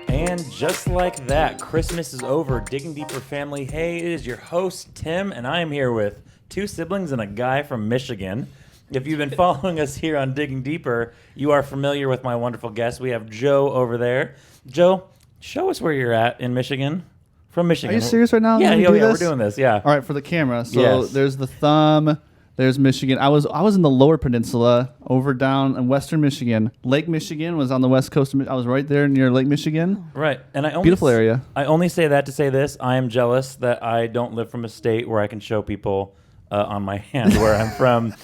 And just like that, Christmas is over. Digging Deeper family. Hey, it is your host, Tim, and I am here with two siblings and a guy from Michigan. If you've been following us here on Digging Deeper, you are familiar with my wonderful guest. We have Joe over there. Joe, show us where you're at in Michigan. From Michigan. Are you serious right now? Yeah, we're doing this, yeah. All right, for the camera. So There's the thumb. There's Michigan. I was in the Lower Peninsula, over down in Western Michigan. Lake Michigan was on the west coast. I was right there near Lake Michigan. Right, and Beautiful area. I only say that to say this: I am jealous that I don't live from a state where I can show people on my hand where I'm from.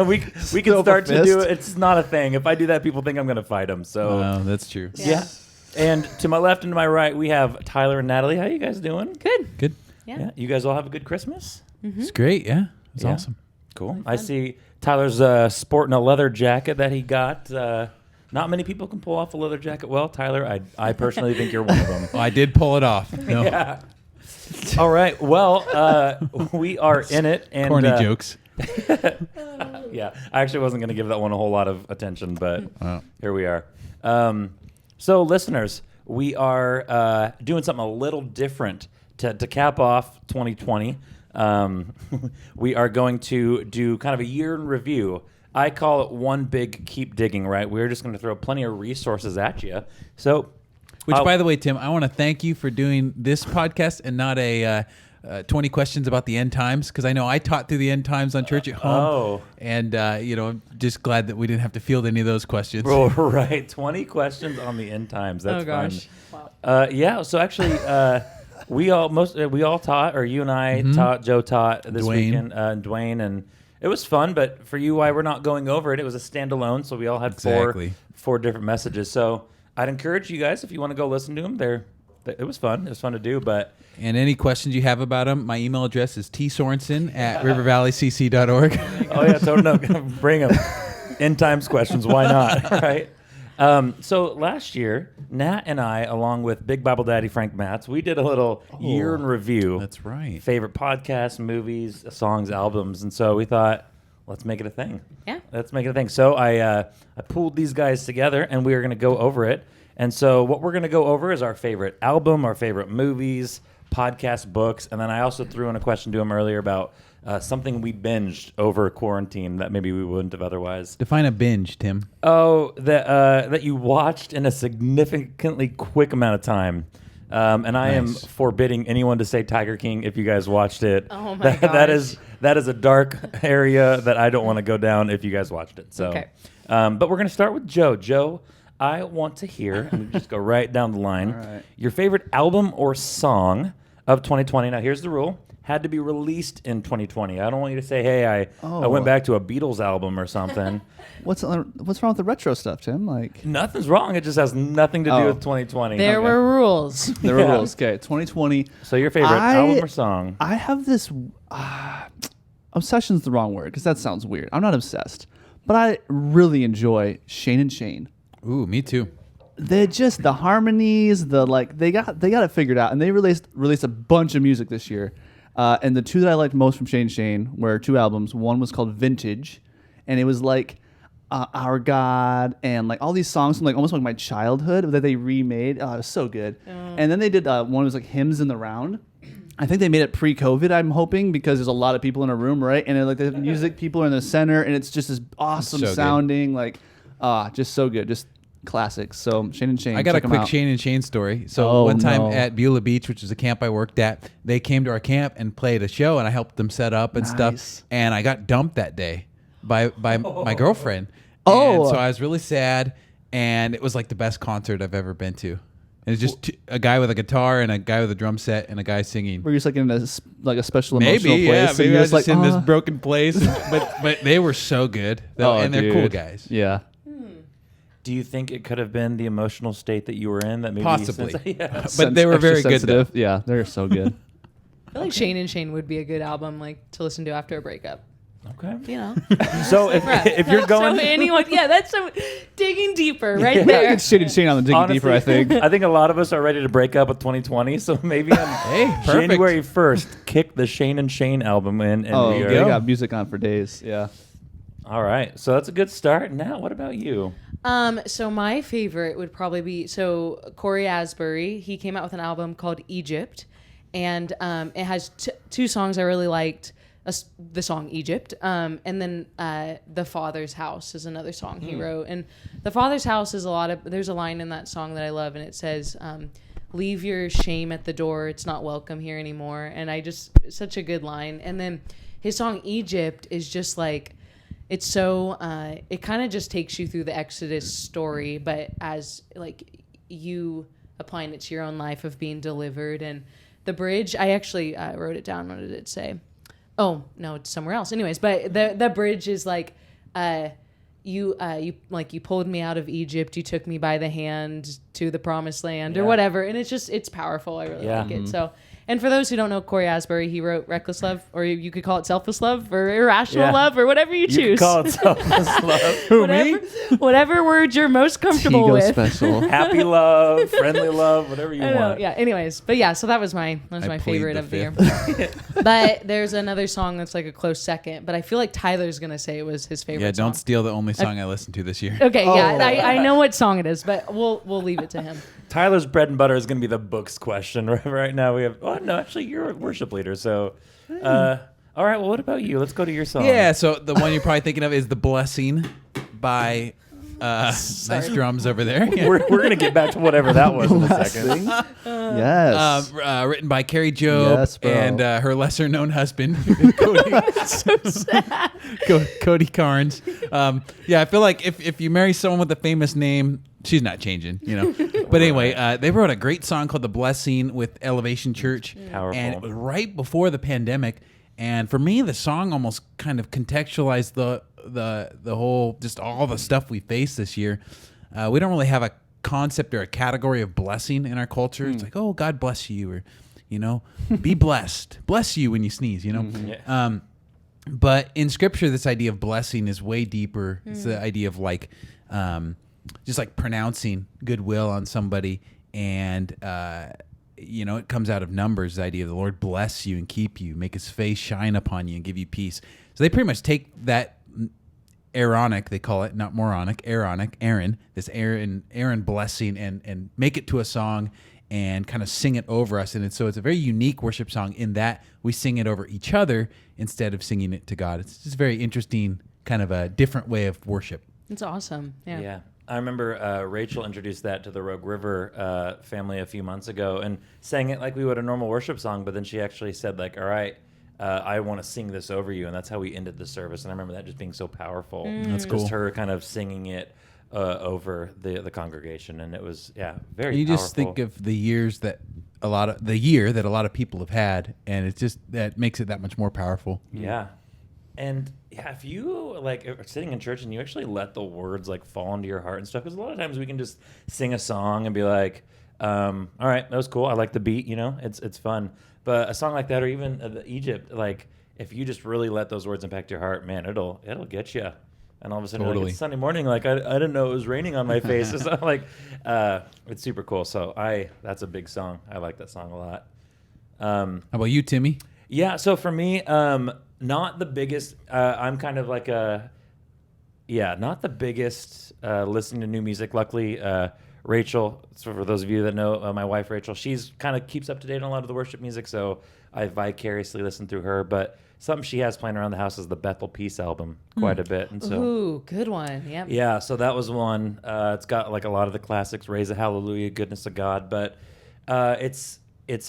we can start to do it. It's not a thing. If I do that, people think I'm going to fight them. So that's true. Yeah. And to my left and to my right, we have Tyler and Natalie. How you guys doing? Good. Yeah. You guys all have a good Christmas? Mm-hmm. It's great. Yeah. It's awesome. Cool. I see Tyler's sporting a leather jacket that he got. Not many people can pull off a leather jacket well. Tyler, I personally think you're one of them. Well, I did pull it off. No. Yeah. All right. Well, we are in it. And, corny jokes. Yeah. I actually wasn't going to give that one a whole lot of attention, but here we are. So, listeners, we are doing something a little different to cap off 2020. We are going to do kind of a year in review. I call it one big keep digging, right? We're just going to throw plenty of resources at you. So, which, by the way, Tim, I want to thank you for doing this podcast and not a 20 questions about the end times, because I know I taught through the end times on Church at Home. And, I'm just glad that we didn't have to field any of those questions. Oh, right. 20 questions on the end times. That's fun. Wow. Yeah. So actually, we all taught, or you and I taught, Joe taught this weekend, Dwayne, and it was fun. But for you, why we're not going over it, it was a standalone, so we all had four different messages. So I'd encourage you guys, if you want to go listen to them, it was fun. It was fun to do. And any questions you have about them, my email address is tsorensen@rivervalleycc.org. Oh yeah, totally. Bring them. End times questions. Why not? Right. So last year, Nat and I, along with Big Bible Daddy Frank Matz, we did a little year in review. That's right. Favorite podcasts, movies, songs, albums. And so we thought, let's make it a thing. Yeah. Let's make it a thing. So I pulled these guys together, and we are going to go over it. And so what we're going to go over is our favorite album, our favorite movies, podcast, books. And then I also threw in a question to him earlier about something we binged over quarantine that maybe we wouldn't have otherwise. Define a binge, Tim. Oh, that you watched in a significantly quick amount of time. And I am forbidding anyone to say Tiger King if you guys watched it. Oh my gosh. That is a dark area that I don't want to go down if you guys watched it. So, okay. But we're going to start with Joe. Joe, I want to hear, and just go right down the line, your favorite album or song of 2020. Now, here's the rule. Had to be released in 2020. I don't want you to say, hey, I went back to a Beatles album or something. What's wrong with the retro stuff, Tim? Like, nothing's wrong. It just has nothing to do with 2020. There were rules. There were rules. Okay, 2020. So your favorite album or song? I have this... obsession's the wrong word, because that sounds weird. I'm not obsessed. But I really enjoy Shane and Shane. Ooh, me too. They're just the harmonies, they got it figured out, and they released a bunch of music this year. And the two that I liked most from Shane and Shane were two albums. One was called Vintage, and it was like Our God and like all these songs from like almost like my childhood that they remade. Oh, it was so good. And then they did one that was like Hymns in the Round. I think they made it pre-COVID, I'm hoping, because there's a lot of people in a room, right? And then, like the music people are in the center, and it's just this awesome sounding, just so good, just classics. So Shane and Shane, I got a quick Shane and Shane story. So one time at Beulah Beach, which is a camp I worked at, they came to our camp and played a show, and I helped them set up and stuff. And I got dumped that day by my girlfriend. And so I was really sad, and it was like the best concert I've ever been to. And it's just a guy with a guitar and a guy with a drum set and a guy singing. Were you just like in a special emotional place? Maybe I was just in this broken place. but they were so good, and they're cool guys. Yeah. Do you think it could have been the emotional state that you were in that maybe possibly? But they were very good. Though. Yeah, they're so good. I feel like Shane and Shane would be a good album to listen to after a breakup. Okay. You know. So if you're going, so anyone, that's so digging deeper right there. It's Shane and Shane on the digging deeper. I think. I think a lot of us are ready to break up with 2020. So maybe on January 1st, kick the Shane and Shane album in, and we got music on for days. Yeah. All right. So that's a good start. Now, what about you? So my favorite would probably be Corey Asbury. He came out with an album called Egypt, and it has two songs I really liked. The song Egypt, and then The Father's House is another song he wrote. And The Father's House is there's a line in that song that I love, and it says, leave your shame at the door, it's not welcome here anymore. And such a good line. And then his song Egypt is just like, it's so, it kind of just takes you through the Exodus story, but as like you applying it to your own life of being delivered. And the bridge, I actually wrote it down. What did it say? Oh no, it's somewhere else. Anyways, but the bridge is like, you pulled me out of Egypt, you took me by the hand to the promised land or whatever, and it's powerful. I really like it. So, and for those who don't know Corey Asbury, he wrote Reckless Love, or you could call it Selfless Love or Irrational Love or whatever you choose. You could call it Selfless Love. Whatever word you're most comfortable Tigo with. special. Happy love, friendly love, whatever you want. Yeah. Anyways, but yeah, so that was my favorite of the year. But there's another song that's like a close second. But I feel like Tyler's gonna say it was his favorite. Yeah, don't song. steal the only song I listened to this year. Okay, I know what song it is, but we'll leave it to him. Tyler's bread and butter is going to be the books question. Right now we have. Oh no, actually you're a worship leader. So, all right. Well, what about you? Let's go to your song. Yeah. So the one you're probably thinking of is "The Blessing" by nice drums over there. Yeah. We're going to get back to whatever that was in a second. Yes. Written by Carrie Job Yes, bro. and her lesser-known husband, Cody. So sad. Cody Carnes. Yeah, I feel like if you marry someone with a famous name, she's not changing, you know. But anyway, they wrote a great song called "The Blessing" with Elevation Church, Powerful. and it was right before the pandemic. And for me, the song almost kind of contextualized the whole, just all the stuff we face this year. We don't really have a concept or a category of blessing in our culture. It's like, oh, God bless you, or be blessed. Bless you when you sneeze, Yeah. But in Scripture, this idea of blessing is way deeper. It's the idea of like, just like pronouncing goodwill on somebody, and it comes out of Numbers. The idea of the Lord bless you and keep you, make His face shine upon you and give you peace. So they pretty much take that Aaronic, they call it, not moronic, Aaron, this Aaron blessing, and make it to a song and kind of sing it over us. And it's a very unique worship song in that we sing it over each other instead of singing it to God. It's just very interesting, kind of a different way of worship. It's awesome. Yeah. I remember Rachel introduced that to the Rogue River family a few months ago and sang it like we would a normal worship song, but then she actually said, like, all right, I want to sing this over you, and that's how we ended the service. And I remember that just being so powerful. That's cool. Just her kind of singing it over the congregation, and it was very. You powerful. just think of the year that a lot of people have had, and it's just that makes it that much more powerful. Yeah, and if you are sitting in church and you actually let the words like fall into your heart and stuff, because a lot of times we can just sing a song and be like, all right, that was cool. I like the beat. It's fun. But a song like that, or even the Egypt, like if you just really let those words impact your heart, man, it'll get you. And all of a sudden, Totally. it's Sunday morning, like I didn't know it was raining on my face. So it's super cool. So that's a big song. I like that song a lot. How about you, Timmy? Yeah. So for me, not the biggest. I'm kind of like not the biggest listening to new music. Luckily, Rachel, so for those of you that know my wife Rachel, she's kind of keeps up to date on a lot of the worship music, so I vicariously listen through her. But something she has playing around the house is the Bethel Peace album quite a bit, and so Ooh, good one. Yep. Yeah, so that was one. It's got like a lot of the classics, Raise a Hallelujah, Goodness of God, but it's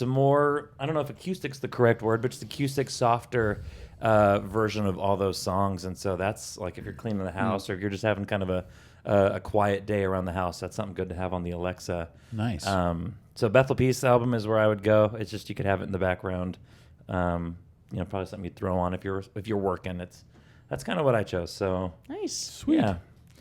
a more, I don't know if acoustic's the correct word, but it's acoustic, softer version of all those songs. And so that's like if you're cleaning the house or if you're just having kind of a quiet day around the house, that's something good to have on the Alexa. Nice. So Bethel Peace album is where I would go. It's just you could have it in the background. Probably something you'd throw on if you're working. That's kind of what I chose. So Nice. sweet. Yeah.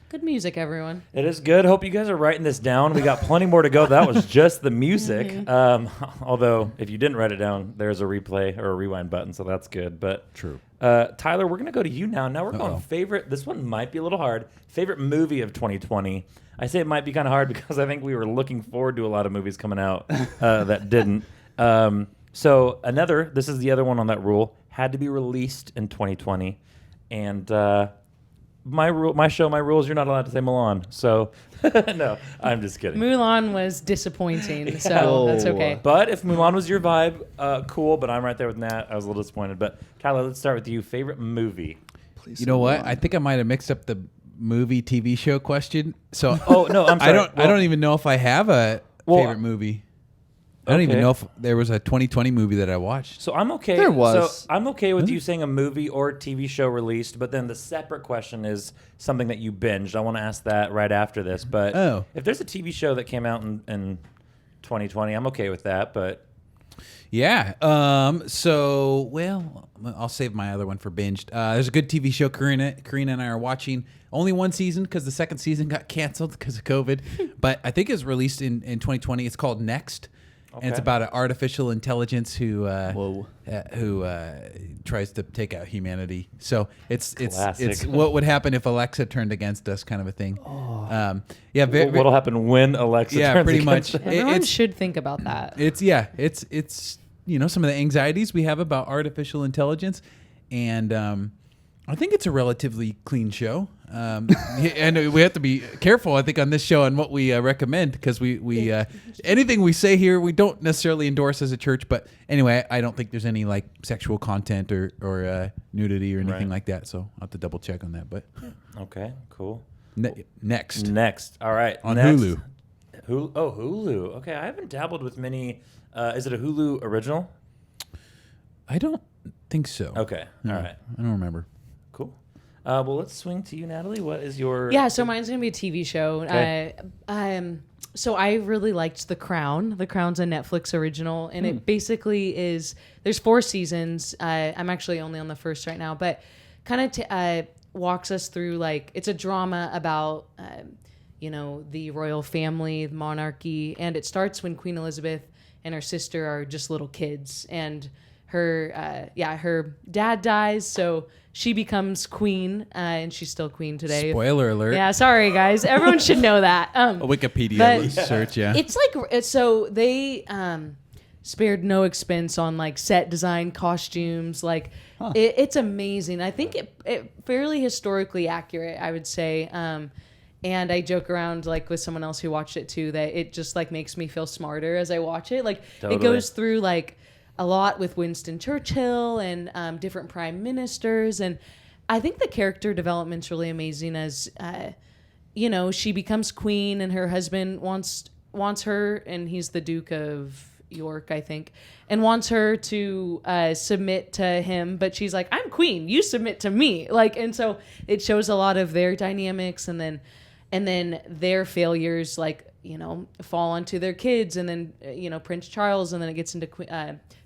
Good music, everyone. It is good. Hope you guys are writing this down. We got plenty more to go. That was just the music. Although, if you didn't write it down, there's a replay or a rewind button, so that's good. But True. Tyler, we're going to go to you now. Now we're going favorite. This one might be a little hard. Favorite movie of 2020. I say it might be kind of hard because I think we were looking forward to a lot of movies coming out that didn't. So this is the other one on that rule, had to be released in 2020. And my show, my rules. You're not allowed to say Milan. So no, I'm just kidding. Mulan was disappointing, so that's okay. But if Mulan was your vibe, cool. But I'm right there with Nat. I was a little disappointed. But Tyler, let's start with you. Favorite movie? Please You know what? Mulan. I think I might have mixed up the movie TV show question. So Oh no, I'm sorry. I don't even know if I have a favorite movie. I don't even Okay. know if there was a 2020 movie that I watched. So I'm okay. There was. So I'm okay with you saying a movie or TV show released, but then the separate question is something that you binged. I want to ask that right after this. But if there's a TV show that came out in 2020, I'm okay with that. But Yeah. Well, I'll save my other one for binged. There's a good TV show Karina and I are watching. Only one season because the second season got canceled because of COVID. But I think it's released in 2020. It's called Next. And it's about an artificial intelligence who tries to take out humanity. So it's Classic. what would happen if Alexa turned against us, kind of a thing. what'll happen when Alexa Yeah, turns pretty against much. us? Everyone should think about that. It's some of the anxieties we have about artificial intelligence, and I think it's a relatively clean show. And we have to be careful, I think, on this show and what we recommend, because we anything we say here we don't necessarily endorse as a church. But anyway, I don't think there's any like sexual content or nudity or anything like that. So I'll have to double check on that. But Okay, cool. Next All right. on next. Hulu. Hulu. Okay, I haven't dabbled with many. Is it a Hulu original? I don't think so. Okay. No, All right. I don't remember. Cool. Well, let's swing to you, Natalie. What is your? Yeah, so mine's gonna be a TV show. Okay. So I really liked The Crown. The Crown's a Netflix original, and it basically is. There's 4 seasons. I'm actually only on the first right now, but kind of walks us through, like, it's a drama about the royal family, the monarchy, and it starts when Queen Elizabeth and her sister are just little kids, and her dad dies, so she becomes queen, and she's still queen today. Spoiler alert. Yeah, sorry guys, everyone should know that. A Wikipedia But- search. Yeah. It's like, so they spared no expense on like set design, costumes. Like it's amazing. I think it fairly historically accurate, I would say. And I joke around like with someone else who watched it too, that it just like makes me feel smarter as I watch it. Like Totally. It goes through like a lot with Winston Churchill and different prime ministers. And I think the character development's really amazing as, she becomes queen and her husband wants her, and he's the Duke of York, I think, and wants her to submit to him, but she's like, I'm queen, you submit to me. Like, and so it shows a lot of their dynamics, and then their failures, like, fall onto their kids, and then Prince Charles, and then it gets into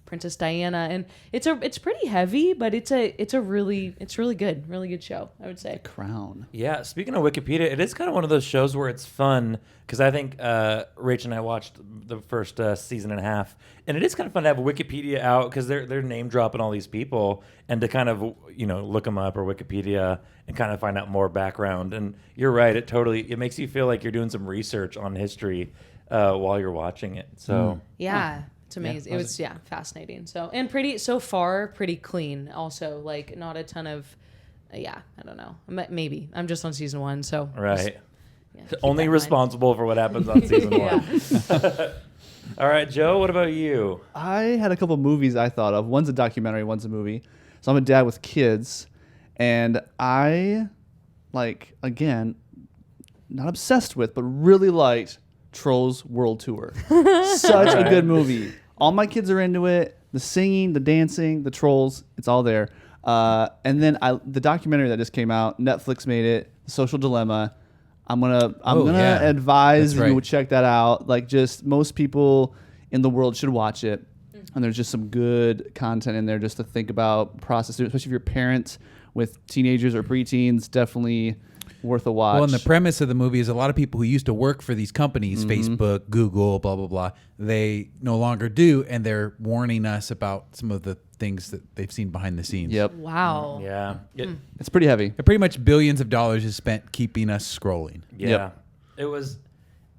Princess Diana, and it's pretty heavy, but it's really good show, I would say. Crown. Yeah, speaking of Wikipedia, it is kind of one of those shows where it's fun, because I think Rach and I watched the first season and a half, and it is kind of fun to have Wikipedia out, because they're name dropping all these people, and to kind of look them up, or Wikipedia, and kind of find out more background. And you're right, it makes you feel like you're doing some research on history while you're watching it. So Yeah. It's amazing. It was fascinating. So, and pretty clean. Also, like, not a ton of, I don't know. Maybe I'm just on season 1, so right. keep that Only in mind. responsible for what happens on season 1. All right, Joe, what about you? I had a couple movies I thought of. One's a documentary, one's a movie. So I'm a dad with kids, and I, again, not obsessed with, but really liked Trolls World Tour. Such a good movie. All my kids are into it. The singing, the dancing, the trolls, it's all there. And then the documentary that just came out, Netflix made it, The Social Dilemma. I'm gonna advise That's you right. check that out. Like, just most people in the world should watch it. And there's just some good content in there just to think about, process it, especially if you're parents with teenagers or preteens. Definitely worth a watch. Well, and the premise of the movie is a lot of people who used to work for these companies, Facebook, Google, blah, blah, blah, they no longer do, and they're warning us about some of the things that they've seen behind the scenes. Yep. Wow. Yeah. It's pretty heavy. And pretty much billions of dollars is spent keeping us scrolling. Yeah. Yep. It was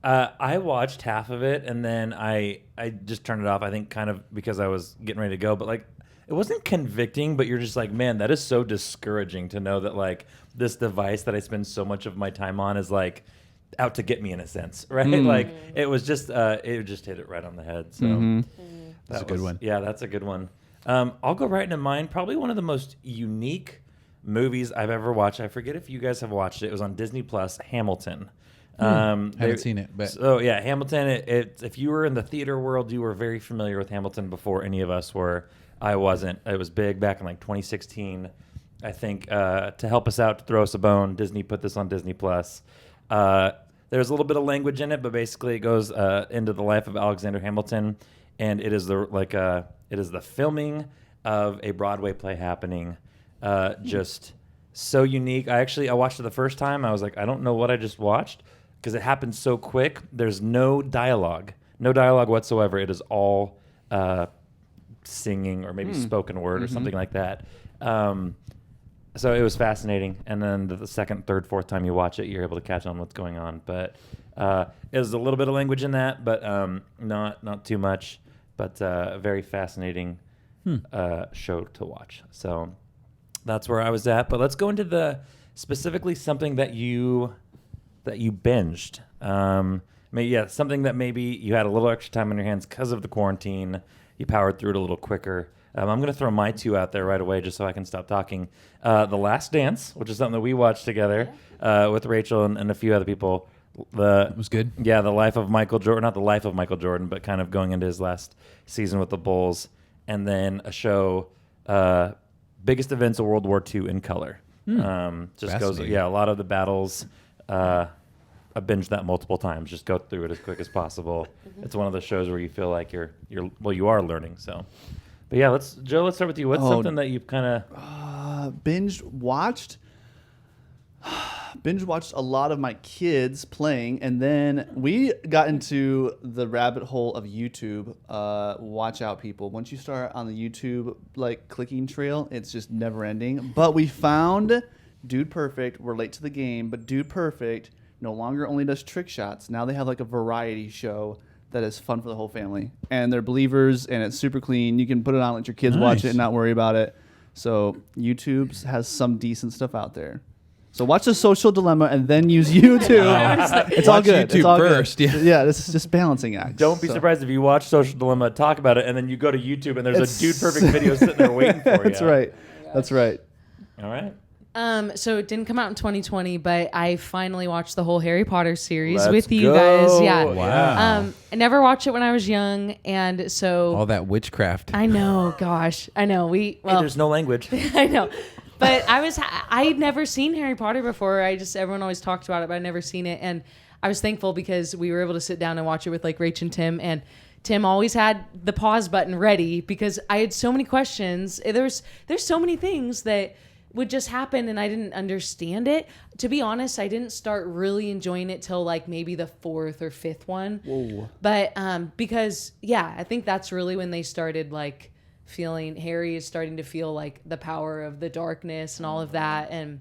I watched half of it, and then I just turned it off, I think kind of because I was getting ready to go, but it wasn't convicting, but you're just like, man, that is so discouraging to know that like this device that I spend so much of my time on is like out to get me in a sense, right? Like it was just it just hit it right on the head. So That's a good one. Yeah, that's a good one. I'll go right into mine. Probably one of the most unique movies I've ever watched. I forget if you guys have watched it. It was on Disney Plus, Hamilton. Haven't seen it, but So yeah, Hamilton. If you were in the theater world, you were very familiar with Hamilton before any of us were. I wasn't. It was big back in like 2016. I think to help us out, to throw us a bone, Disney put this on Disney Plus. There's a little bit of language in it, but basically it goes into the life of Alexander Hamilton, and it is the filming of a Broadway play happening. Just so unique. I watched it the first time. I was like, I don't know what I just watched because it happened so quick. There's no dialogue whatsoever. It is all singing or maybe spoken word or something like that. So it was fascinating. And then the second, third, fourth time you watch it, you're able to catch on what's going on. But there's a little bit of language in that, but not too much. But a very fascinating show to watch. So that's where I was at. But let's go into specifically something that you binged. Something that maybe you had a little extra time on your hands because of the quarantine. You powered through it a little quicker. I'm going to throw my two out there right away just so I can stop talking. The Last Dance, which is something that we watched together with Rachel and a few other people. It was good. Yeah, the life of Michael Jordan, not the life of Michael Jordan, but kind of going into his last season with the Bulls. And then a show, Biggest Events of World War II in color. Just goes, a lot of the battles. I binged that multiple times. Just go through it as quick as possible. It's one of the shows where you feel like you are learning. So, but yeah, Joe, let's start with you. What's something that you've kind of binge watched a lot of my kids playing, and then we got into the rabbit hole of YouTube. Watch out, people. Once you start on the YouTube like clicking trail, it's just never ending. But we found Dude Perfect. We're late to the game, but Dude Perfect no longer only does trick shots. Now they have like a variety show that is fun for the whole family. And they're believers, and it's super clean. You can put it on, let your kids watch it and not worry about it. So YouTube has some decent stuff out there. So watch The Social Dilemma and then use YouTube. It's all good. YouTube it's all first. Good. Yeah, this is just balancing act. Don't be surprised if you watch Social Dilemma, talk about it, and then you go to YouTube and there's a Dude Perfect video sitting there waiting for you. That's right. That's right. All right. So it didn't come out in 2020, but I finally watched the whole Harry Potter series Let's with you go. guys. Yeah. Wow. I never watched it when I was young, and so all that witchcraft. I know. Gosh, I know. Hey, there's no language. I know. But I'd never seen Harry Potter before. Everyone always talked about it, but I'd never seen it. And I was thankful because we were able to sit down and watch it with like Rach and Tim. And Tim always had the pause button ready because I had so many questions. There's so many things that would just happen and I didn't understand it. To be honest, I didn't start really enjoying it till like maybe the fourth or fifth one. Whoa. But because, I think that's really when they started like Harry is starting to feel like the power of the darkness and all of that. And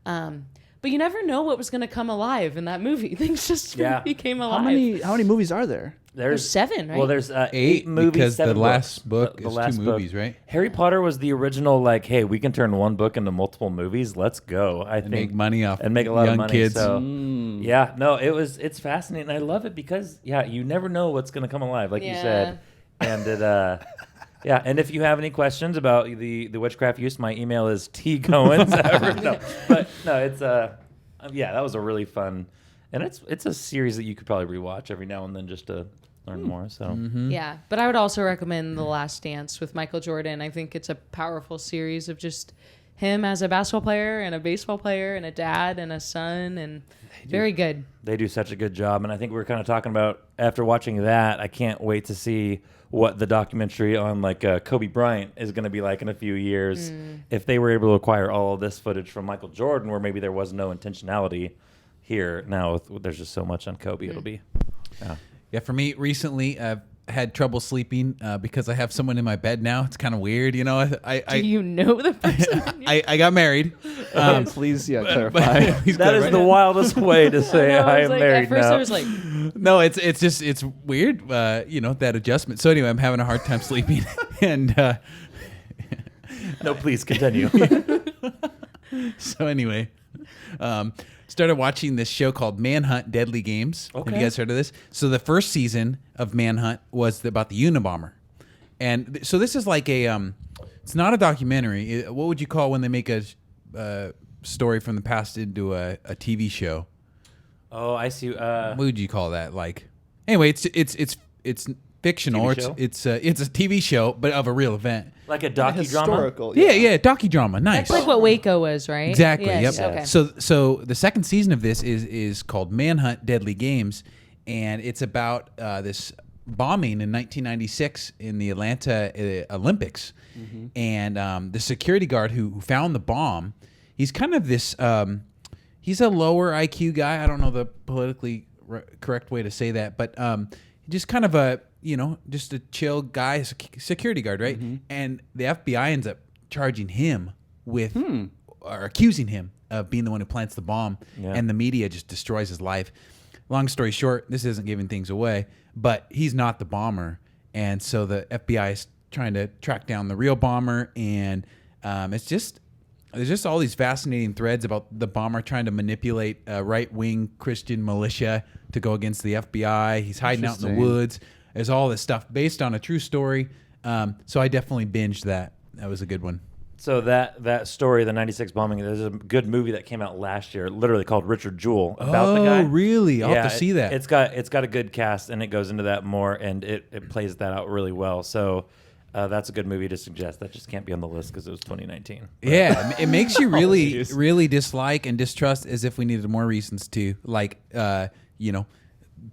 but you never know what was going to come alive in that movie. Things just became alive. How many movies are there? There's 7, right? Well, there's 8 movies, because 7 the last books. book is 2 movies, right? Harry Potter was the original, like, hey, we can turn one book into multiple movies. Let's go. I think make money off and make a lot young of money. Kids. So, it's fascinating. I love it because you never know what's going to come alive, like you said, and it. And if you have any questions about the witchcraft use, my email is tgoins. It's that was a really fun, and it's a series that you could probably rewatch every now and then just to learn more. So yeah, but I would also recommend The Last Dance with Michael Jordan. I think it's a powerful series of just him as a basketball player and a baseball player and a dad and a son, and very good. They do such a good job, and I think we were kind of talking about after watching that. I can't wait to see what the documentary on like Kobe Bryant is going to be like in a few years. If they were able to acquire all of this footage from Michael Jordan, where maybe there was no intentionality here. Now there's just so much on Kobe. It'll be. Yeah, for me recently, I've had trouble sleeping because I have someone in my bed now. It's kind of weird, you know. Do you know the person? I got married. Please, clarify. That is the wildest way to say I am married at first now. I was like, no, it's weird, that adjustment. So anyway, I'm having a hard time sleeping, and No, please continue. So anyway, started watching this show called Manhunt: Deadly Games. Okay. Have you guys heard of this? So the first season of Manhunt was about the Unabomber, and so this is like a it's not a documentary. What would you call when they make a story from the past into a TV show? Oh, I see. What would you call that? Like, anyway, it's fictional. TV show? It's a TV show, but of a real event. Like a docudrama? Historical. Yeah, docudrama. Nice. That's like what Waco was, right? Exactly. Yes, Yep. Okay. So the second season of this is called Manhunt: Deadly Games, and it's about this bombing in 1996 in the Atlanta Olympics, and the security guard who found the bomb, he's kind of this. He's a lower IQ guy. I don't know the politically correct way to say that, but just kind of a just a chill guy, security guard, right? And the FBI ends up charging him with or accusing him of being the one who plants the bomb, and the media just destroys his life. Long story short, this isn't giving things away, but he's not the bomber, and so the FBI is trying to track down the real bomber, and there's just all these fascinating threads about the bomber trying to manipulate a right-wing Christian militia to go against the FBI. He's hiding out in the woods. There's all this stuff based on a true story. So I definitely binged that. That was a good one. So that story, the 96 bombing, there's a good movie that came out last year, literally called Richard Jewell, about the guy. Oh, really? I'll have to see that. It's got a good cast, and it goes into that more, and it plays that out really well. So that's a good movie to suggest. That just can't be on the list because it was 2019. But. Yeah, it makes you really dislike and distrust, as if we needed more reasons to, like,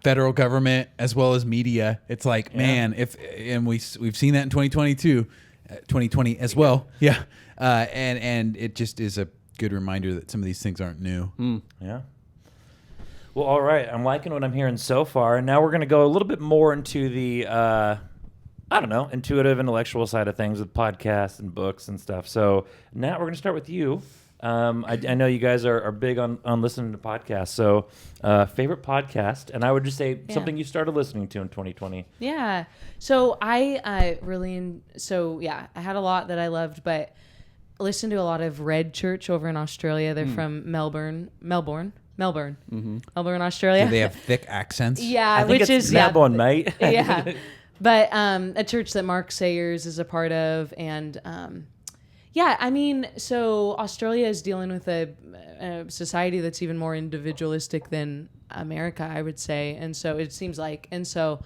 federal government as well as media. It's like, man, we've seen that in 2022, 2020 as well. Yeah, and it just is a good reminder that some of these things aren't new. Yeah. Well, all right. I'm liking what I'm hearing so far. And now we're going to go a little bit more into the intuitive, intellectual side of things with podcasts and books and stuff. So, Nat, we're going to start with you. I know you guys are big on listening to podcasts. So, favorite podcast, and I would just say something you started listening to in 2020. Yeah. So I had a lot that I loved, but I listened to a lot of Red Church over in Australia. They're from Melbourne, Australia. Do they have thick accents? Yeah, I think it's Melbourne, mate. Yeah. But a church that Mark Sayers is a part of, and so Australia is dealing with a society that's even more individualistic than America, I would say, and so it seems like, and so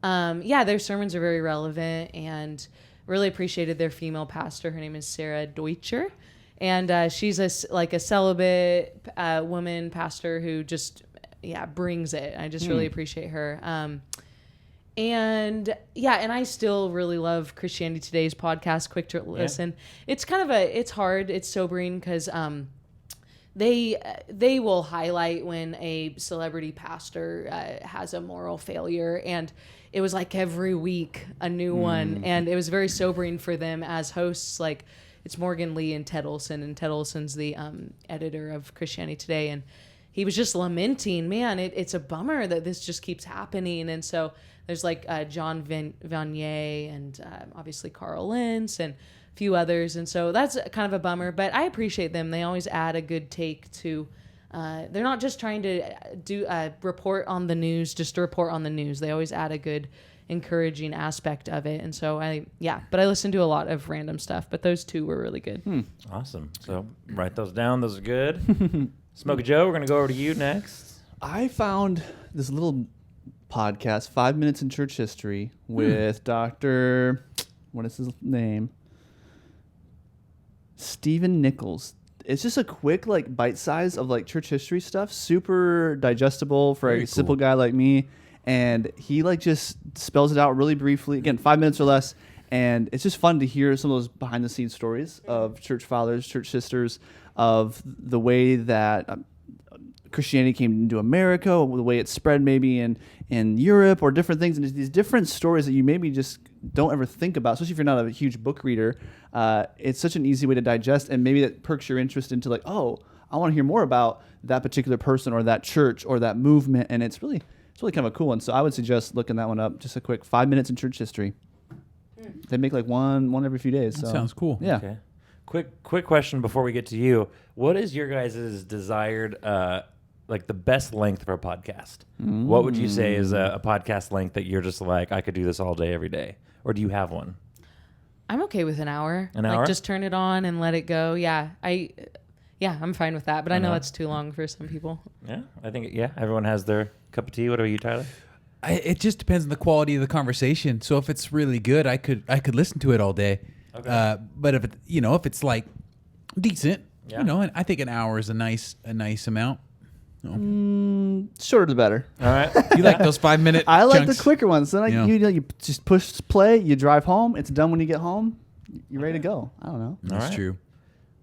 their sermons are very relevant, and really appreciated their female pastor. Her name is Sarah Deutscher, and she's a celibate woman pastor who just brings it. I just really appreciate her. And I still really love Christianity Today's podcast, Quick to Listen. Yeah. It's kind of it's hard, it's sobering, because they will highlight when a celebrity pastor has a moral failure, and it was like every week a new one, and it was very sobering for them as hosts. Like, it's Morgan Lee and Ted Olson, and Ted Olson's the editor of Christianity Today, and he was just lamenting, man, it's a bummer that this just keeps happening. And so there's like John Vanier and obviously Carl Lentz and a few others. And so that's kind of a bummer, but I appreciate them. They always add a good take to, they're not just trying to do report on the news, just to report on the news. They always add a good encouraging aspect of it. And so but I listen to a lot of random stuff, but those two were really good. Awesome. So write those down. Those are good. Smokey Joe, we're going to go over to you next. I found this little podcast, 5 Minutes in Church History, with Dr. What is his name? Stephen Nichols. It's just a quick, bite size of church history stuff. Super digestible for a simple guy like me. And he just spells it out really briefly. Again, 5 minutes or less. And it's just fun to hear some of those behind the scenes stories of church fathers, church sisters, of the way that Christianity came into America, the way it spread maybe in Europe or different things. And these different stories that you maybe just don't ever think about, especially if you're not a huge book reader. It's such an easy way to digest, and maybe that perks your interest into I want to hear more about that particular person or that church or that movement. And it's really kind of a cool one. So I would suggest looking that one up. Just a quick 5 minutes in church history. They make one every few days. That so sounds cool. Yeah. Okay. Quick question before we get to you. What is your guys' desired, like the best length for a podcast? What would you say is a podcast length that you're just like, I could do this all day, every day? Or do you have one? I'm okay with an hour. An hour? Just turn it on and let it go. Yeah, I'm fine with that. But I know that's too long for some people. Yeah, I think everyone has their cup of tea. What about you, Tyler? It just depends on the quality of the conversation. So if it's really good, I could listen to it all day. Okay. But if it's like decent, and I think an hour is a nice amount. Shorter the better. All right. You like those 5-minute I like chunks? the quicker ones. Then you just push play, you drive home, it's done when you get home, you're ready to go. I don't know. That's true.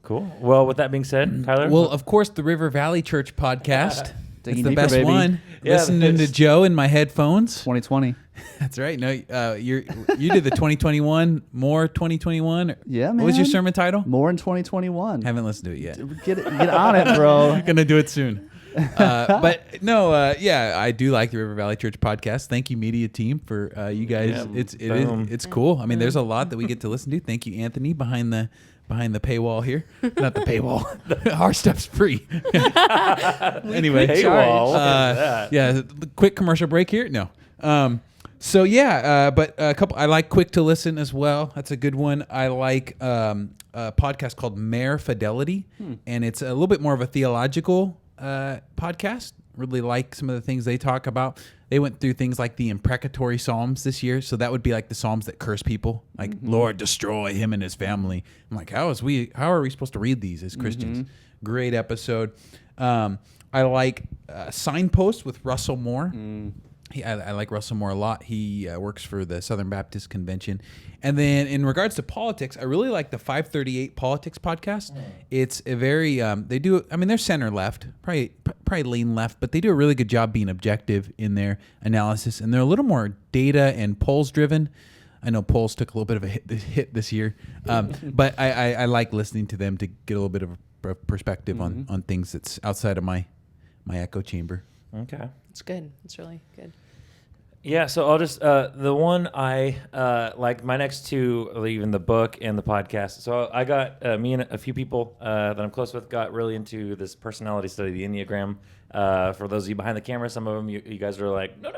Cool. Well, with that being said, Tyler? Well, of course, the River Valley Church podcast. It's the deeper, best baby. one. Yeah, Listening to Joe in my headphones. 2020. That's right. No, you did the 2021, more 2021. Yeah, man. What was your sermon title? More in 2021. Haven't listened to it yet. Get on it, bro. Gonna do it soon. But no, I do like the River Valley Church podcast. Thank you, media team, for you guys. Yeah, It's cool. I mean, there's a lot that we get to listen to. Thank you, Anthony, behind the paywall here. Not the paywall. Our stuff's free. Anyway, paywall. What is that? yeah. The quick commercial break here. No. But a couple. I like Quick to Listen as well. That's a good one. I like a podcast called Mere Fidelity, and it's a little bit more of a theological podcast. Really like some of the things they talk about. They went through things like the imprecatory Psalms this year. So that would be like the Psalms that curse people, like Lord, destroy him and his family. I'm like, how are we supposed to read these as Christians? Great episode. I like Signpost with Russell Moore. I like Russell Moore a lot. He works for the Southern Baptist Convention. And then in regards to politics, I really like the 538 Politics podcast. It's a very, they're center left, probably lean left, but they do a really good job being objective in their analysis. And they're a little more data and polls driven. I know polls took a little bit of a hit this year. But I like listening to them to get a little bit of a perspective on things that's outside of my echo chamber. Okay. It's good. It's really good. Yeah, so I'll just the one I like. My next two are even the book and the podcast. So I got me and a few people that I'm close with got really into this personality study, the Enneagram. For those of you behind the camera, some of them you guys are like, no,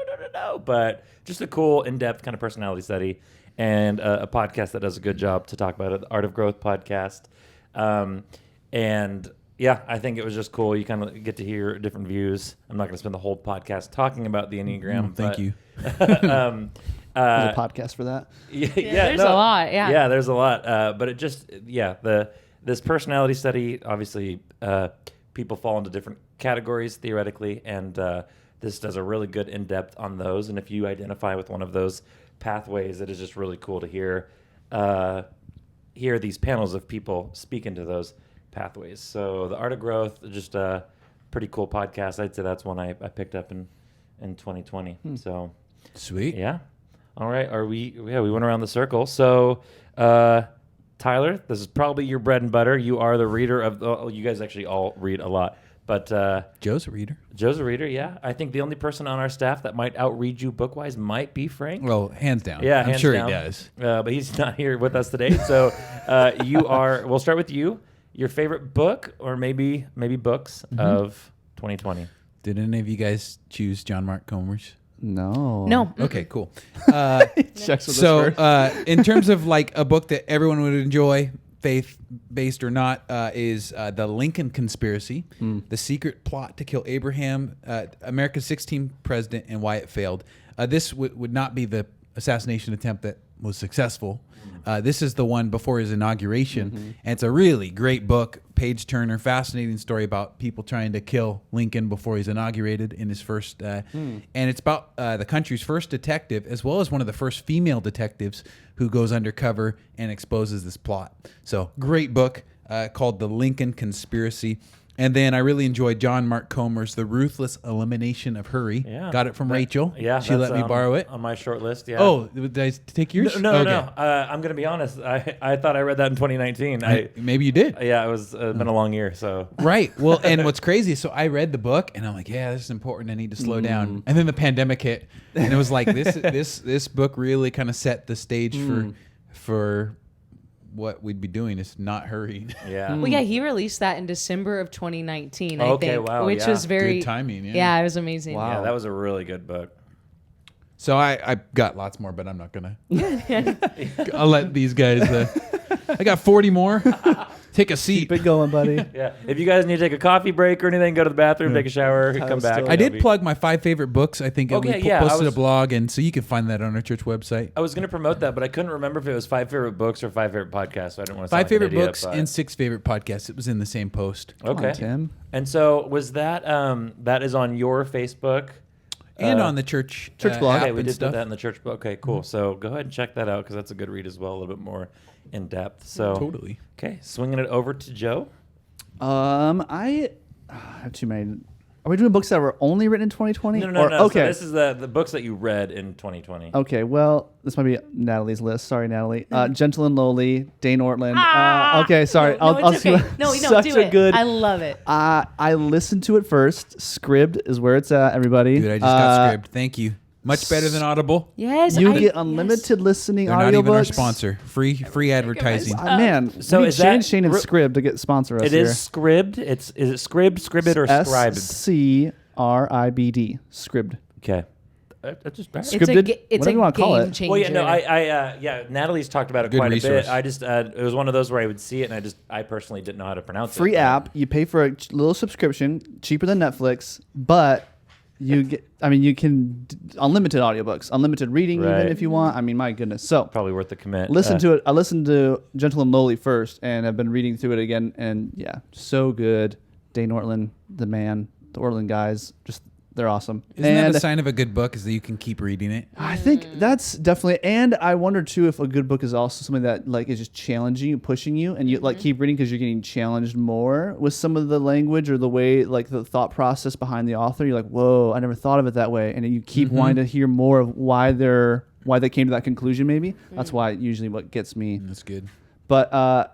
but just a cool, in-depth kind of personality study, and a podcast that does a good job to talk about it, the Art of Growth podcast, and. Yeah, I think it was just cool. You kind of get to hear different views. I'm not going to spend the whole podcast talking about the Enneagram. Thank you. There's a podcast for that. There's a lot. Yeah. Yeah, there's a lot. But it just, this personality study, obviously, people fall into different categories theoretically, and this does a really good in-depth on those. And if you identify with one of those pathways, it is just really cool to hear these panels of people speak into those pathways. So the Art of Growth, just a pretty cool podcast. I'd say that's one I picked up in 2020. So sweet. Yeah. All right. We went around the circle. So Tyler, this is probably your bread and butter. You are the reader of you guys actually all read a lot. But Joe's a reader. Joe's a reader, yeah. I think the only person on our staff that might outread you book-wise might be Frank. Well, hands down. Yeah, I'm sure down. he does. But he's not here with us today. So we'll start with you. Your favorite book, or maybe books of 2020. Did any of you guys choose John Mark Comer's? No. Okay, cool. Checks with So, us first. in terms of like a book that everyone would enjoy, faith-based or not, is The Lincoln Conspiracy, The Secret Plot to Kill Abraham, America's 16th President, and Why It Failed. This would not be the assassination attempt that was successful. This is the one before his inauguration, and it's a really great book, page-turner, fascinating story about people trying to kill Lincoln before he's inaugurated in his first, and it's about the country's first detective, as well as one of the first female detectives who goes undercover and exposes this plot. So great book called The Lincoln Conspiracy. And then I really enjoyed John Mark Comer's The Ruthless Elimination of Hurry. Yeah. Got it from Rachel. Yeah. She let me borrow it. On my short list, yeah. Oh, did I take yours? No. Okay. I'm going to be honest. I thought I read that in 2019. Maybe you did. Yeah, it was been a long year, so. Right. Well, and what's crazy, so I read the book and I'm like, yeah, this is important. I need to slow down. And then the pandemic hit, and it was like this book really kind of set the stage for what we'd be doing is not hurrying. Yeah. Well, yeah, he released that in December of 2019, I Okay, think, wow, which yeah. was very Good timing, yeah. Yeah, it was amazing. Wow. Yeah, that was a really good book. So I got lots more, but I'm not gonna. I'll let these guys. I got 40 more. Take a seat. Keep it going, buddy. Yeah. If you guys need to take a coffee break or anything, go to the bathroom, take a shower, come back. still- I did plug my 5 favorite books. I think Okay, we yeah, I posted was- a blog, and so you can find that on our church website. I was going to promote that, but I couldn't remember if it was 5 favorite books or 5 favorite podcasts. So I didn't want to 5 favorite like an idiot, books but- and 6 favorite podcasts. It was in the same post. Come Okay. on, Tim. And so was that that is on your Facebook And on the church blog. app Okay, we and did stuff. put that in the church book. Okay, cool. So go ahead and check that out because that's a good read as well, a little bit more in depth. So Totally. Okay, swinging it over to Joe. I have too many. Are we doing books that were only written in 2020? No. Okay. So this is the books that you read in 2020. Okay, well, this might be Natalie's list. Sorry, Natalie. Gentle and Lowly, Dane Ortland. Okay, sorry. No, I'll it's see okay. what- No, such do a it. good. I love it. I listened to it first. Scribd is where it's at, everybody. Dude, I just got scribd. Thank you. Much better than Audible. Yes, You I- get unlimited listening They're not even our audiobooks. sponsor. Free advertising. Man, So we need is that- Shane and Scribd to get sponsor us It here. is Scribd. Is it Scribd, or Scribed? Scribd. Scribd. Okay. That's just bad. It's a, Scripted, it's whatever a you wanna call game it. changer. Well, yeah, no, yeah, Natalie's talked about it Good quite resource. a bit. I just, it was one of those where I would see it and I personally didn't know how to pronounce it. Free app. You pay for a little subscription, cheaper than Netflix, but you get. I mean, you can unlimited audiobooks, unlimited reading, Right. even if you want. I mean, my goodness. So Probably worth the commit. listen to it. I listened to Gentle and Lowly first, and I've been reading through it again, and yeah, so good. Dane Ortland, the man, the Ortland guys, just they're awesome. Isn't and that a sign of a good book? Is that you can keep reading it? I think that's definitely, and I wonder too if a good book is also something that like is just challenging you, pushing you, and you like keep reading because you're getting challenged more with some of the language or the way, like the thought process behind the author. You're like, whoa, I never thought of it that way, and then you keep wanting to hear more of why they came to that conclusion. Maybe that's why usually what gets me. That's good. But I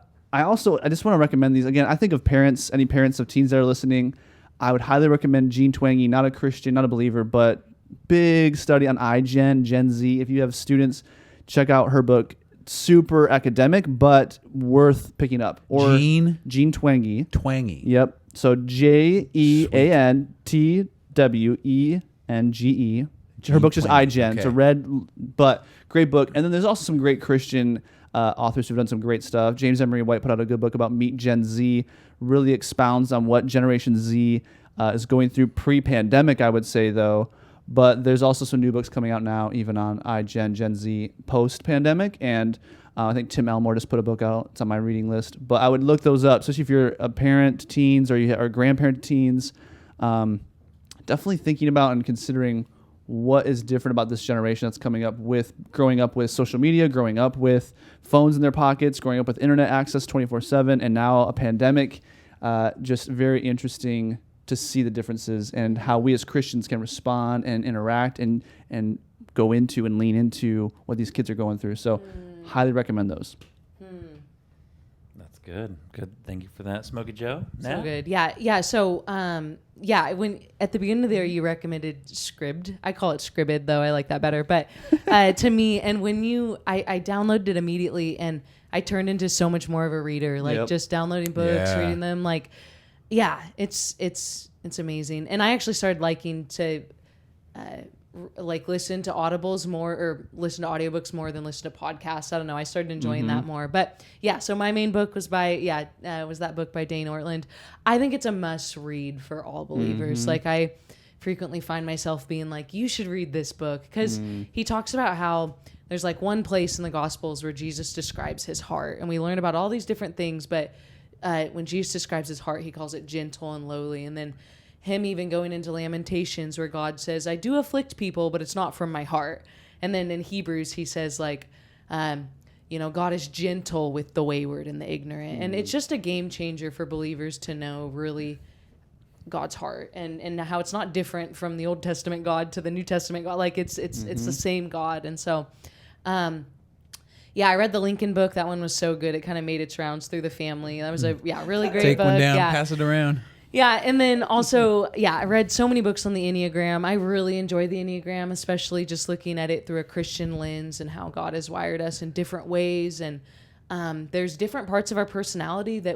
just want to recommend these again. I think of parents, any parents of teens that are listening. I would highly recommend Gene Twangy, not a Christian, not a believer, but big study on iGen, Gen Z. If you have students, check out her book. Super academic, but worth picking up. Or Gene Twangy. Twangy. Yep. So JeanTWENGE. Her book's just Twangy, iGen. It's a okay. red, but great book. And then there's also some great Christian authors who've done some great stuff. James Emery White put out a good book about Meet Gen Z. Really expounds on what Generation Z is going through pre-pandemic, I would say, though. But there's also some new books coming out now, even on iGen, Gen Z, post-pandemic. And I think Tim Elmore just put a book out. It's on my reading list. But I would look those up, especially if you're a parent to teens or you are a grandparent to teens. Definitely thinking about and considering what is different about this generation that's coming up with growing up with social media, growing up with phones in their pockets, growing up with internet access 24/7, and now a pandemic. Just very interesting to see the differences and how we as Christians can respond and interact and go into and lean into what these kids are going through. So highly recommend those. That's good. Good. Thank you for that, Smokey Joe. So Nat? good. Yeah. So, when at the beginning of the year you recommended Scribd. I call it Scribid though. I like that better. But to me, and when I downloaded it immediately, and I turned into so much more of a reader. Like just downloading books, Yeah. reading them. Like, yeah, it's amazing. And I actually started liking to listen to audibles more, or listen to audiobooks more than listen to podcasts. I don't know. I started enjoying that more. But yeah, so my main book was was that book by Dane Ortland. I think it's a must read for all believers. Like I frequently find myself being like, you should read this book, because he talks about how there's like one place in the Gospels where Jesus describes his heart, and we learn about all these different things, but when Jesus describes his heart, he calls it gentle and lowly. And then him even going into Lamentations where God says, I do afflict people, but it's not from my heart. And then in Hebrews, he says like, God is gentle with the wayward and the ignorant. And it's just a game changer for believers to know really God's heart and how it's not different from the Old Testament God to the New Testament God. Like it's the same God. And so, I read the Lincoln book. That one was so good. It kind of made its rounds through the family. That was a really great Take book. one down, Yeah. pass it around. Yeah, and then also, I read so many books on the Enneagram. I really enjoy the Enneagram, especially just looking at it through a Christian lens and how God has wired us in different ways. And there's different parts of our personality that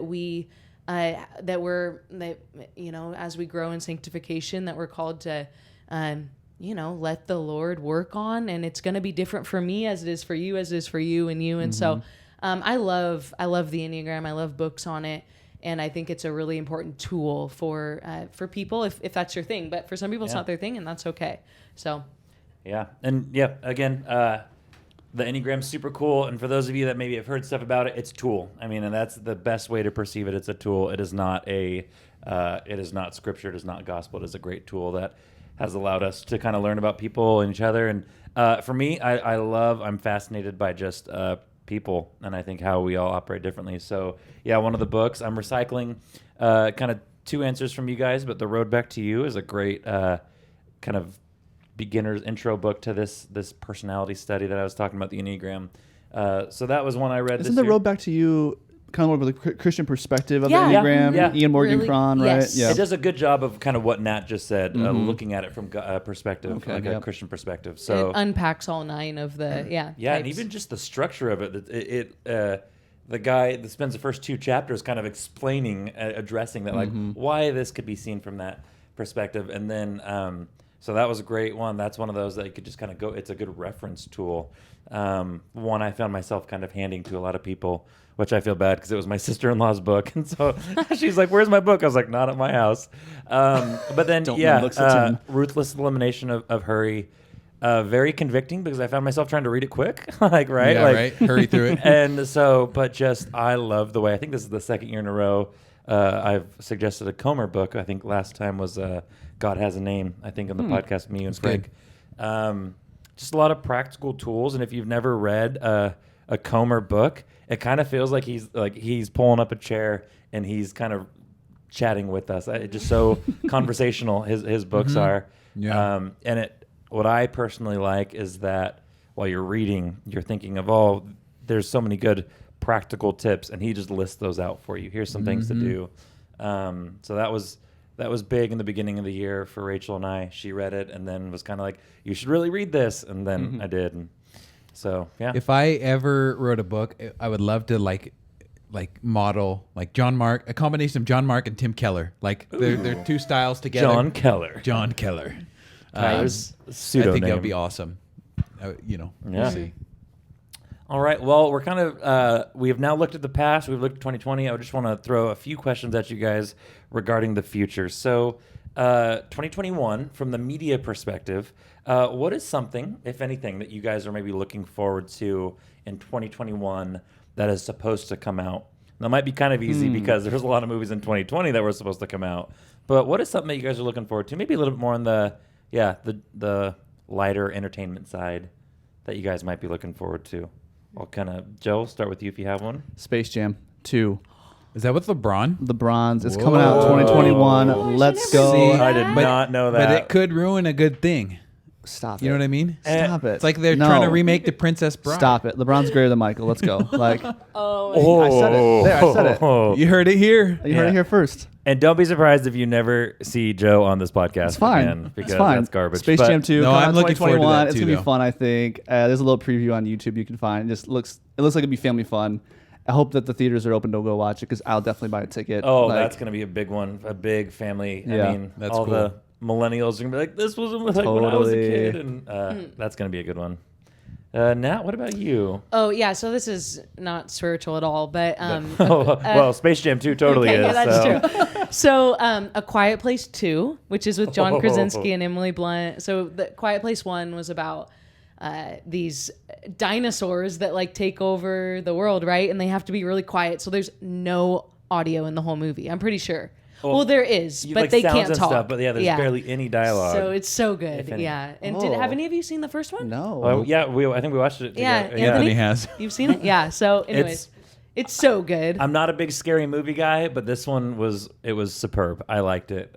as we grow in sanctification, that we're called to, let the Lord work on. And it's going to be different for me as it is for you, as it is for you and you. And so I love the Enneagram. I love books on it. And I think it's a really important tool for people if that's your thing. But for some people, it's not their thing, and that's okay. So, yeah. And again, the Enneagram's super cool. And for those of you that maybe have heard stuff about it, it's a tool. I mean, and that's the best way to perceive it. It's a tool. It is not it is not scripture. It is not gospel. It is a great tool that has allowed us to kind of learn about people and each other. And for me, I'm fascinated by just people, and I think how we all operate differently. So one of the books I'm recycling kind of two answers from you guys, but The Road Back to You is a great kind of beginner's intro book to this personality study that I was talking about, the Enneagram. So that was one I read. Isn't this The year. Road Back to You kind of more of a Christian perspective of the Enneagram? Yeah. Ian Morgan Really? Cron, right? Yes. Yeah. It does a good job of kind of what Nat just said, looking at it from perspective, a Christian perspective. So it unpacks all 9 of the and types. even just the structure of it. The guy that spends the first 2 chapters kind of explaining, addressing that, like why this could be seen from that perspective, and then so that was a great one. That's one of those that you could just kind of go. It's a good reference tool. One I found myself kind of handing to a lot of people, which I feel bad because it was my sister-in-law's book, and so she's like, "Where's my book?" I was like, "Not at my house." But then, Ruthless Elimination of Hurry, very convicting because I found myself trying to read it quick, right. Hurry through it. And so, but just I love the way. I think this is the second year in a row I've suggested a Comer book. I think last time was God Has a Name. I think on the podcast, me and Frank. Just a lot of practical tools, and if you've never read a Comer book, it kind of feels like he's pulling up a chair and he's kind of chatting with us. It's just so conversational. His books are, and what I personally like is that while you're reading, you're thinking of there's so many good practical tips, and he just lists those out for you. Here's some things to do. So that was big in the beginning of the year for Rachel and I. She read it and then was kind of like, you should really read this. And then I did. And so, If I ever wrote a book, I would love to like model like John Mark, a combination of John Mark and Tim Keller. Like they're 2 styles together. John Keller. Tyler's pseudonym. I think that would be awesome. We'll see. All right. Well, we're kind of we have now looked at the past. We've looked at 2020. I just want to throw a few questions at you guys regarding the future. So, 2021, from the media perspective, what is something, if anything, that you guys are maybe looking forward to in 2021 that is supposed to come out? That might be kind of easy because there's a lot of movies in 2020 that were supposed to come out. But what is something that you guys are looking forward to? Maybe a little bit more on the lighter entertainment side that you guys might be looking forward to. I'll kind of, Joe, start with you if you have one. Space Jam 2. Is that with LeBron? The Bronze. It's coming out 2021. Let's go. See, I did not know that. But it could ruin a good thing. Stop it. You know what I mean? Stop it. It's like they're trying to remake The Princess Bride. Stop it. LeBron's greater than Michael. Let's go. Like, I Oh, said it. There, I said it. You heard it here. You heard it here first. And don't be surprised if you never see Joe on this podcast. It's fine. Again, because It's fine. that's garbage. Space But Jam 2. No, I'm looking forward to 2021. that It's too, gonna be though. fun. I think there's a little preview on YouTube you can find. It looks like it'd be family fun. I hope that the theaters are open to go watch it because I'll definitely buy a ticket. Oh, Like, that's going to be a big one. A big family. Yeah. I mean, That's all cool. the millennials are going to be like, this wasn't like when I was a Totally. kid. And that's going to be a good one. Nat, what about you? Oh yeah, so this is not spiritual at all, but Well, Space Jam 2 totally okay, is. yeah, that's so. true. So, A Quiet Place 2, which is with John Krasinski and Emily Blunt. So, the Quiet Place 1 was about these dinosaurs that like take over the world, right? And they have to be really quiet. So there's no audio in the whole movie. I'm pretty sure. Well, there is, but like they sounds can't and talk. Stuff, but there's barely any dialogue. So it's so good. if any. Yeah. And Oh. have any of you seen the first one? No. Well, yeah, I think we watched it Yeah, together. Anthony has. You've seen it? Yeah. So, anyways, it's so good. I'm not a big scary movie guy, but this one was superb. I liked it.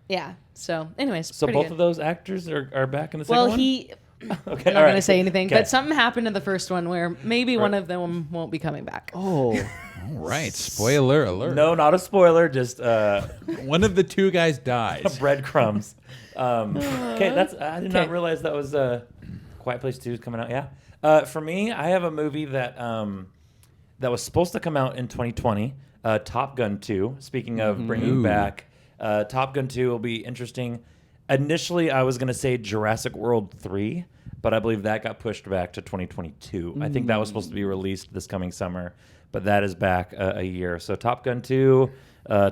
Yeah. So, anyways, So pretty both good. of those actors are back in the second Well, one? he. Okay, I'm not all going right. to say anything, Okay. but something happened in the first one where maybe one of them won't be coming back. Oh. All right. Spoiler alert. No, not a spoiler, just One of the 2 guys dies. breadcrumbs. Okay, I did not Okay. realize that was Quiet Place 2 is coming out. Yeah. For me, I have a movie that that was supposed to come out in 2020, Top Gun 2. Speaking of bringing back, Top Gun 2 will be interesting. Initially, I was going to say Jurassic World 3, but I believe that got pushed back to 2022. I think that was supposed to be released this coming summer, but that is back a year. So Top Gun 2,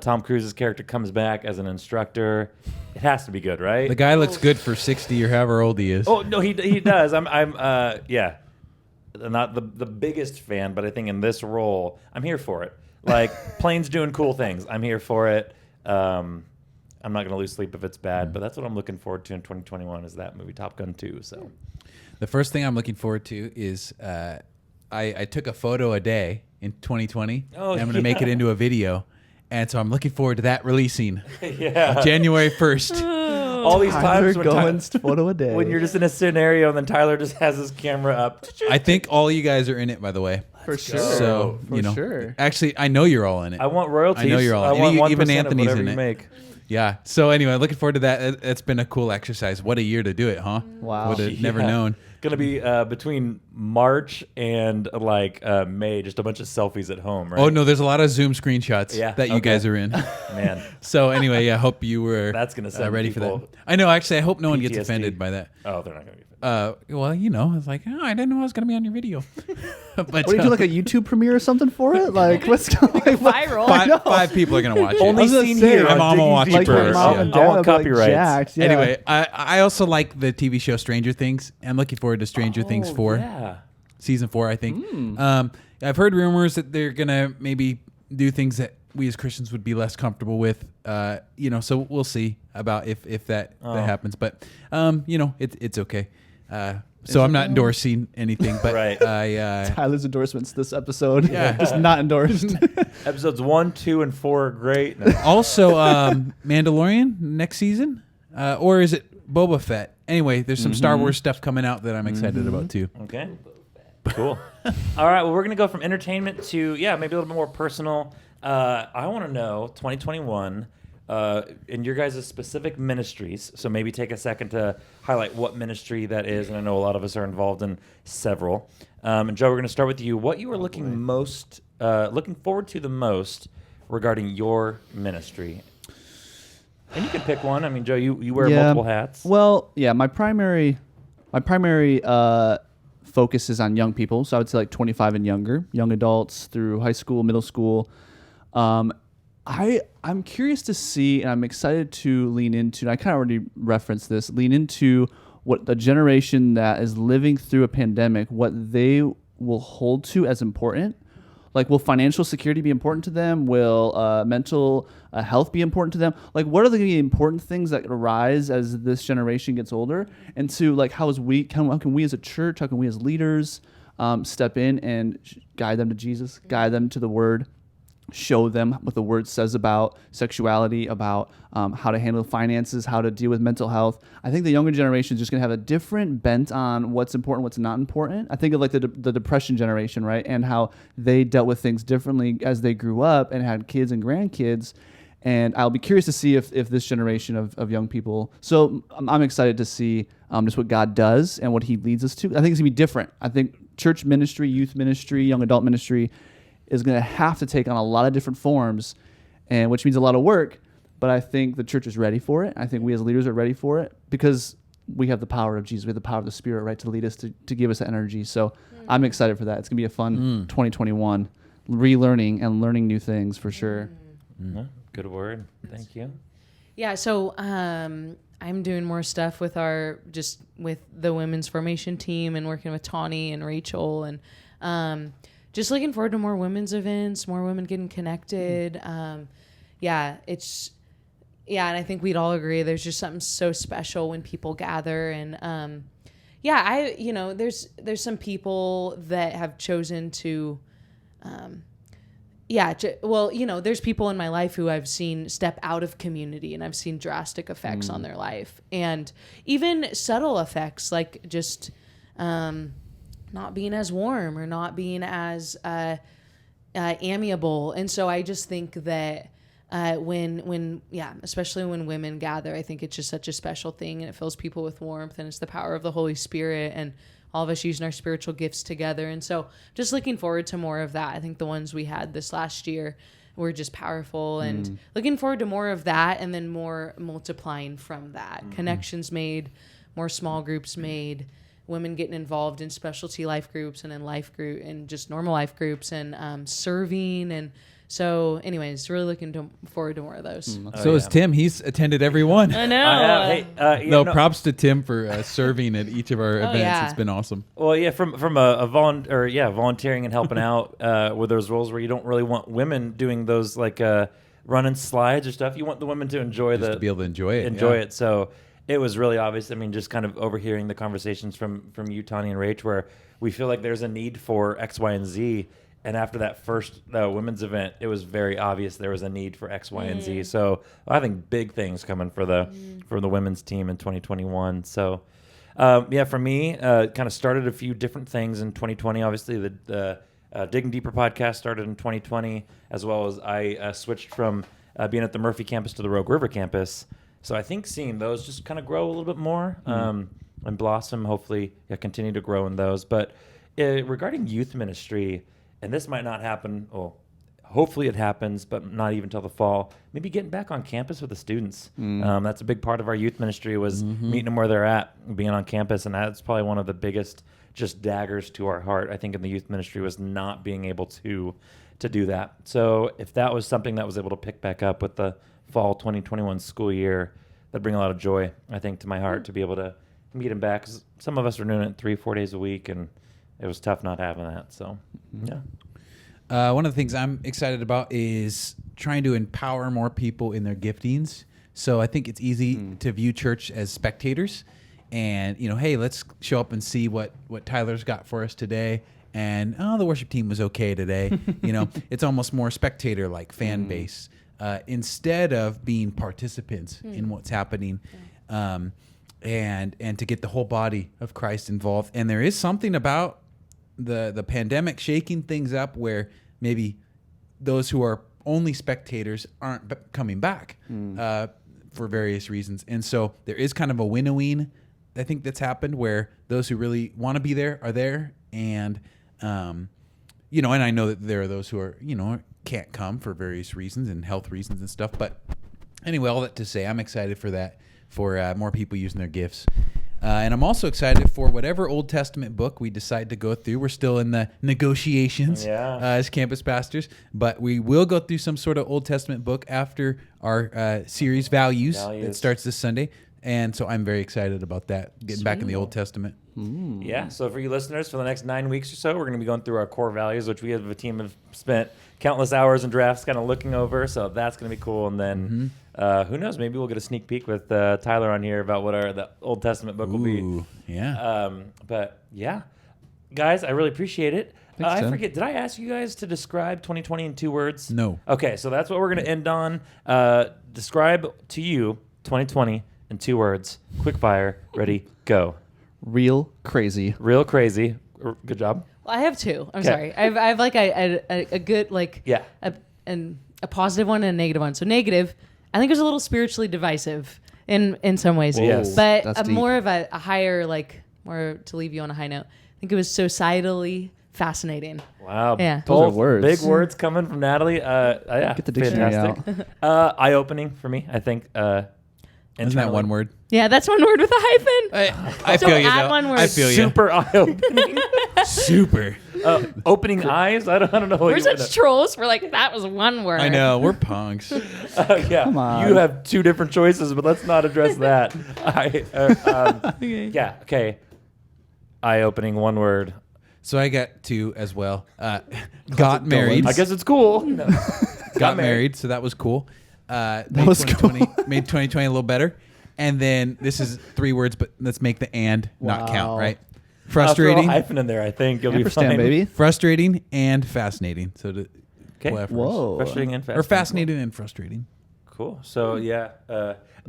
Tom Cruise's character comes back as an instructor. It has to be good, right? The guy looks good for 60 or however old he is. Oh, no, he does. I'm not the biggest fan, but I think in this role, I'm here for it. Like, planes doing cool things. I'm here for it. I'm not going to lose sleep if it's bad, but that's what I'm looking forward to in 2021 is that movie, Top Gun 2. So, the first thing I'm looking forward to is I took a photo a day in 2020, and I'm going to make it into a video. And so I'm looking forward to that releasing January 1st. All these Tyler times Goins photo a day. when you're just in a scenario and then Tyler just has his camera up. I think all you guys are in it, by the way. For sure. So, For sure. Actually, I know you're all in it. I want royalties. I know you're all I in it. want Even 1% of Anthony's whatever in you it. make. Yeah. So anyway, looking forward to that. It's been a cool exercise. What a year to do it, huh? Wow. Would have never Yeah. known. Gonna be between March and May, just a bunch of selfies at home, right? Oh no, there's a lot of Zoom screenshots Yeah, that you okay. guys are in. Man, So anyway, yeah, hope you were That's gonna send ready for people that. I know. Actually, I hope no one gets PTSD. offended by that. oh, they're not gonna be. Well, it's like, I didn't know I was going to be on your video. But What do you do, like a YouTube premiere or something for it? Like, what's going on? Viral. five people are going to watch Only it. gonna seen say, here. I'm on gonna Digging watch it like Deeper. my first, mom yeah. and I dad want would be, like, copyrights. jacked, yeah. Anyway, I also like the TV show Stranger Things. I'm looking forward to Stranger Things 4. Yeah. Season 4, I think. I've heard rumors that they're going to maybe do things that we as Christians would be less comfortable with. So we'll see about if that happens. But, it's okay. So I'm not endorsing anything, but Right. Tyler's endorsements this episode. Yeah. Just not endorsed. Episodes 1, 2, and 4 are great. No. also Mandalorian next season, or is it Boba Fett? Anyway, there's some Star Wars stuff coming out that I'm excited about too. Okay. Cool. All right. Well, we're gonna go from entertainment to maybe a little bit more personal. I want to know 2021. In your guys' specific ministries, so maybe take a second to highlight what ministry that is, and I know a lot of us are involved in several. And Joe, we're going to start with you. What you were looking forward to the most regarding your ministry, and you can pick one. I mean, Joe, you wear multiple hats. Well, yeah, my primary focus is on young people, so I would say like 25 and younger, young adults through high school, middle school. I'm curious to see, and I'm excited to lean into, and I kind of already referenced this, lean into what the generation that is living through a pandemic, what they will hold to as important. Like, will financial security be important to them? Will mental health be important to them? Like, what are the important things that arise as this generation gets older? And to, like, how can we as a church, how can we as leaders step in and guide them to Jesus, guide them to the Word, show them what the Word says about sexuality, about how to handle finances, how to deal with mental health. I think the younger generation is just going to have a different bent on what's important, what's not important. I think of like the Depression generation, right? And how they dealt with things differently as they grew up and had kids and grandkids. And I'll be curious to see if this generation of young people. So I'm excited to see just what God does and what He leads us to. I think it's going to be different. I think church ministry, youth ministry, young adult ministry is going to have to take on a lot of different forms, and which means a lot of work. But I think the church is ready for it. I think we as leaders are ready for it because we have the power of Jesus. We have the power of the Spirit, right, to lead us, to give us the energy. So I'm excited for that. It's going to be a fun 2021, relearning and learning new things for sure. Good word. Thank you. Yeah, so I'm doing more stuff with with the women's formation team and working with Tawny and Rachel, and just looking forward to more women's events, more women getting connected. And I think we'd all agree there's just something so special when people gather. And there's some people that have chosen to, there's people in my life who I've seen step out of community, and I've seen drastic effects on their life, and even subtle effects like just not being as warm or not being as amiable. And so I just think that especially when women gather, I think it's just such a special thing, and it fills people with warmth, and it's the power of the Holy Spirit. And all of us using our spiritual gifts together. And so just looking forward to more of that. I think the ones we had this last year were just powerful, and looking forward to more of that, and then more multiplying from that. Connections made, more small groups made, women getting involved in specialty life groups and in life group and just normal life groups, and serving. And so anyways, really looking forward to more of those. So is Tim. He's attended every one. I know. No, props to Tim for serving at each of our events. yeah. It's been awesome. Well, yeah, from a volunteering and helping out with those roles where you don't really want women doing those like running slides or stuff. You want the women to enjoy Just to be able to enjoy it. it. So it was really obvious. I mean, just kind of overhearing the conversations from you, Tanya, and Rach, where we feel like there's a need for X, Y, and Z. And after that first women's event, it was very obvious there was a need for X, Y, and Z. So I think big things coming for the women's team in 2021. So for me, kind of started a few different things in 2020. Obviously, the Digging Deeper podcast started in 2020, as well as I switched from being at the Murphy campus to the Rogue River campus. So I think seeing those just kind of grow a little bit more and blossom, hopefully continue to grow in those. But regarding youth ministry, and this might not happen, well, hopefully it happens, but not even till the fall, maybe getting back on campus with the students. That's a big part of our youth ministry, was meeting them where they're at, being on campus. And that's probably one of the biggest just daggers to our heart, I think, in the youth ministry, was not being able to do that. So if that was something that was able to pick back up with the fall 2021 school year, that'd bring a lot of joy, I think, to my heart to be able to meet them back. 'Cause some of us are doing it 3-4 days a week, and it was tough not having that. So, yeah. One of the things I'm excited about is trying to empower more people in their giftings. So I think it's easy to view church as spectators, and hey, let's show up and see what Tyler's got for us today. And the worship team was okay today. It's almost more spectator like fan base instead of being participants in what's happening. And to get the whole body of Christ involved. And there is something about the pandemic shaking things up where maybe those who are only spectators aren't coming back for various reasons. And so there is kind of a winnowing, I think, that's happened where those who really want to be there are there. And, and I know that there are those who are, can't come for various reasons and health reasons and stuff. But anyway, all that to say, I'm excited for that, for more people using their gifts. And I'm also excited for whatever Old Testament book we decide to go through. We're still in the negotiations as campus pastors, but we will go through some sort of Old Testament book after our series Values that starts this Sunday. And so I'm very excited about that, getting back in the Old Testament. Yeah, so for you listeners, for the next 9 weeks or so, we're going to be going through our core values, which we as a team have spent countless hours and drafts kind of looking over. So that's going to be cool. And then who knows, maybe we'll get a sneak peek with Tyler on here about what the Old Testament book will be. Yeah. But yeah, guys, I really appreciate it. Thanks, I forget, did I ask you guys to describe 2020 in 2 words? No. Okay, so that's what we're going to end on. Describe to you 2020 in 2 words. Quick fire. Ready, go. Real crazy. Real crazy. Good job. Well, I have 2. I'm sorry. I have like a good a positive one and a negative one. So negative, I think it was a little spiritually divisive in some ways. Yes. But more of a higher, more to leave you on a high note. I think it was societally fascinating. Wow. Yeah. Those are words. Big words coming from Natalie. Get the dictionary fantastic. Eye-opening for me, I think. Isn't that one word? Yeah, that's one word with a hyphen. I So feel you. add Though. one word. I feel you. Super eye-opening. Super. Opening eyes? I don't know. We're such trolls. We're like, that was one word. I know. We're punks. Yeah, Come on. you have 2 different choices, but let's not address that. Yeah, okay. Eye-opening, one word. So I got 2 as well. Got married. I guess it's cool. No. Got married, so that was cool. That was cool. Made 2020 a little better. And then this is 3 words, but let's make the and not count, right? Frustrating. Throw a hyphen in there, I think. You'll be Ampersand, fine. baby. Frustrating and fascinating. So to Okay. Whoa. Frustrating and fascinating. Or fascinating and frustrating. Cool. So, yeah,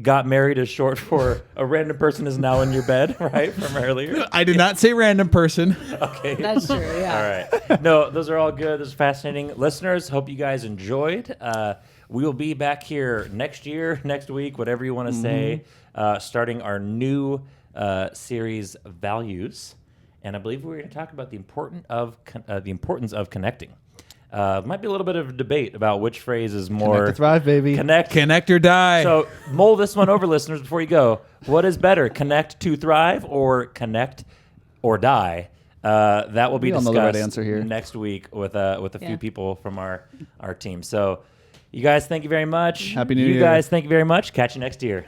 got married is short for a random person is now in your bed, right, from earlier? I did not say random person. Okay. That's true, yeah. All right. No, those are all good. This is fascinating. Listeners, hope you guys enjoyed. We will be back here next year, next week, whatever you want to say, starting our new series, Values. and I believe we're going to talk about the importance of connecting. Might be a little bit of a debate about which phrase is more Connect to thrive, baby. Connect or die. So mull this one over, listeners, before you go. What is better, connect to thrive or connect or die? That will be We all know discussed the right answer here. next week with a few people from our team. So you guys, thank you very much. Happy New Year. You guys, thank you very much. Catch you next year.